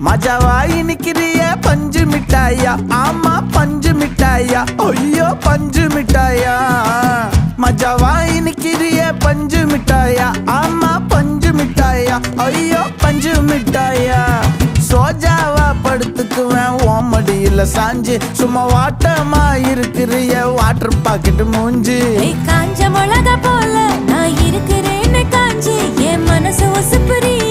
மஜாவாய் நிக்கிறிய பஞ்சு மிட்டாயா, ஆமா பஞ்சு மிட்டாயா, ஐயோ பஞ்சு மிட்டாயா. மஜாவாய் நிக்கிறிய பஞ்சு மிட்டாயா, ஆமா பஞ்சு மிட்டாயா, ஐயோ பஞ்சு மிட்டாயா. சோஜாவா படுத்துக்குவேன் ஓமடியில சாஞ்சு, சும்மா வாட்டமா இருக்கிறிய வாட்டர் பாக்கெட் மூஞ்சி. காஞ்ச மிளகா போல நான் இருக்கிறேன்னு காஞ்சி என் மனசு ஒசுப்புரிய